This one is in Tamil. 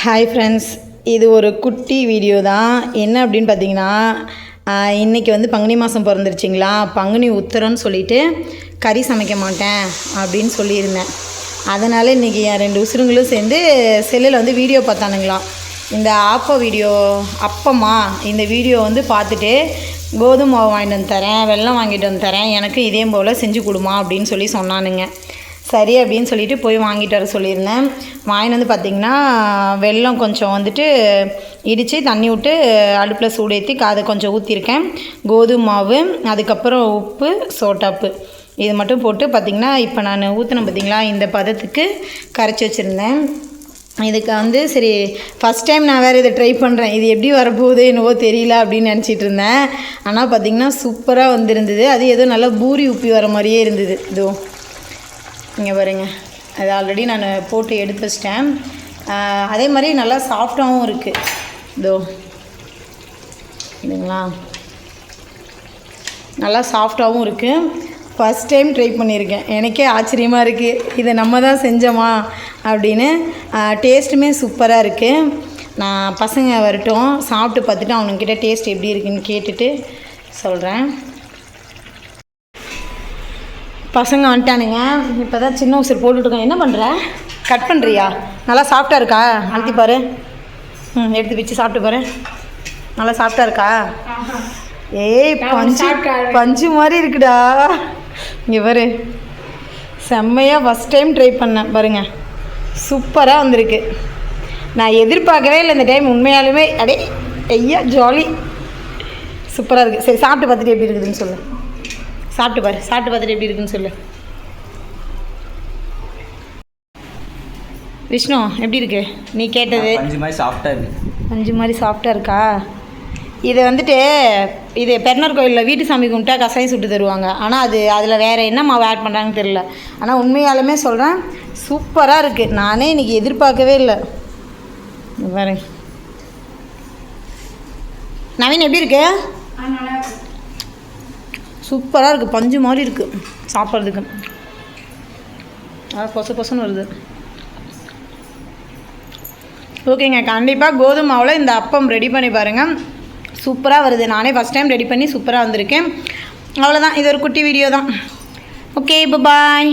ஹாய் ஃப்ரெண்ட்ஸ், இது ஒரு குட்டி வீடியோ தான். என்ன அப்படின்னு பார்த்தீங்கன்னா, இன்றைக்கி வந்து பங்குனி மாதம் பிறந்துருச்சிங்களா. பங்குனி உத்திரம்னு சொல்லிவிட்டு கறி சமைக்க மாட்டேன் அப்படின்னு சொல்லியிருந்தேன். அதனால் இன்றைக்கி என் 2 உசுருங்களும் சேர்ந்து செல்லில் வந்து வீடியோ பார்த்தானுங்களாம். இந்த அப்பமா இந்த வீடியோ வந்து பார்த்துட்டு கோதுமை மாவு வாங்கிட்டு வந்து தரேன், வெல்லம் வாங்கிட்டு வந்து தரேன், எனக்கு இதே போல் செஞ்சு கொடுமா அப்படின்னு சொல்லி சொன்னானுங்க. சரி அப்படின்னு சொல்லிவிட்டு போய் வாங்கிட்டு வர சொல்லியிருந்தேன். வாங்கிட்டு வந்து பார்த்திங்கன்னா வெல்லம் கொஞ்சம் வந்துட்டு இடித்து தண்ணி விட்டு அடுப்பில் சூடேற்றி அதை கொஞ்சம் ஊற்றிருக்கேன். கோதுமை மாவு, அதுக்கப்புறம் உப்பு, சோட்டாப்பு இது மட்டும் போட்டு பார்த்திங்கன்னா இப்போ நான் ஊற்றினேன் பார்த்திங்களா, இந்த பதத்துக்கு கரைச்சி வச்சுருந்தேன். இதுக்கு வந்து சரி ஃபஸ்ட் டைம் நான் வேறு இதை ட்ரை பண்ணுறேன், இது எப்படி வரப்போகுது என்னவோ தெரியல அப்படின்னு நினச்சிட்டு இருந்தேன். ஆனால் பார்த்திங்கன்னா சூப்பராக வந்துருந்தது. அது ஏதோ நல்லா பூரி உப்பி வர மாதிரியே இருந்தது. இதோ இங்கே பாருங்க, அது ஆல்ரெடி நான் போட்டு எடுத்து வச்சிட்டேன். அதே மாதிரி நல்லா சாஃப்டாகவும் இருக்குது. இதோ இல்லைங்களா, நல்லா சாஃப்டாகவும் இருக்குது. ஃபஸ்ட் டைம் ட்ரை பண்ணியிருக்கேன். எனக்கே ஆச்சரியமாக இருக்குது, இதை நம்ம தான் செஞ்சோமா அப்படின்னு. டேஸ்ட்டுமே சூப்பராக இருக்குது. நான் பசங்க வரட்டும், சாப்பிட்டு பார்த்துட்டு அவனுக்கிட்ட டேஸ்ட் எப்படி இருக்குன்னு கேட்டுட்டு சொல்கிறேன். பசங்க வந்துட்டானுங்க. இப்போ தான் சின்ன உசுர் போட்டுட்ருக்கேன். என்ன பண்ணுற? கட் பண்ணுறியா? நல்லா சாஃப்டாக இருக்கா? அழுத்தி பாரு. எடுத்து வச்சு சாப்பிட்டு பாரு. நல்லா சாஃப்டாக இருக்கா? ஏய் பஞ்சு மாதிரி இருக்குடா. இங்கே பாரு, செம்மையாக ஃபஸ்ட் டைம் ட்ரை பண்ணேன் பாருங்கள், சூப்பராக வந்திருக்கு. நான் எதிர்பார்க்கவே இல்லை இந்த டைம் உண்மையாலுமே. அடே ஐயா ஜாலி, சூப்பராக இருக்குது. சரி சாப்பிட்டு பார்த்துட்டு எப்படி இருக்குதுன்னு சொல்லு. சாப்பிட்டு பாரு, சாப்பிட்டு பார்த்துட்டு எப்படி இருக்குன்னு சொல்லு. விஷ்ணு எப்படி இருக்கு? நீ கேட்டது பஞ்சு மாதிரி சாஃப்டாக இருக்குது. பஞ்சு மாதிரி சாஃப்டாக இருக்கா? இதை வந்துட்டு இது பெருநாள் கோயிலில் வீட்டு சாமி கும்பிட்டா கசாயம் சுட்டு தருவாங்க. ஆனால் அதில் வேறு என்ன மாவு ஆட் பண்ணுறாங்கன்னு தெரியல. ஆனால் உண்மையாலுமே சொல்கிறேன், சூப்பராக இருக்குது. நானே இன்றைக்கி எதிர்பார்க்கவே இல்லை. பாரு நவீன் எப்படி இருக்கு? சூப்பராக இருக்குது, பஞ்சு மாதிரி இருக்குது சாப்பிட்றதுக்கு. பொசன்னு வருது. ஓகேங்க, கண்டிப்பாக கோதுமை மாவில் இந்த அப்பம் ரெடி பண்ணி பாருங்கள், சூப்பராக வருது. நானே ஃபஸ்ட் டைம் ரெடி பண்ணி சூப்பராக வந்திருக்கேன். அவ்வளோதான், இது ஒரு குட்டி வீடியோ தான். ஓகே, பாய்.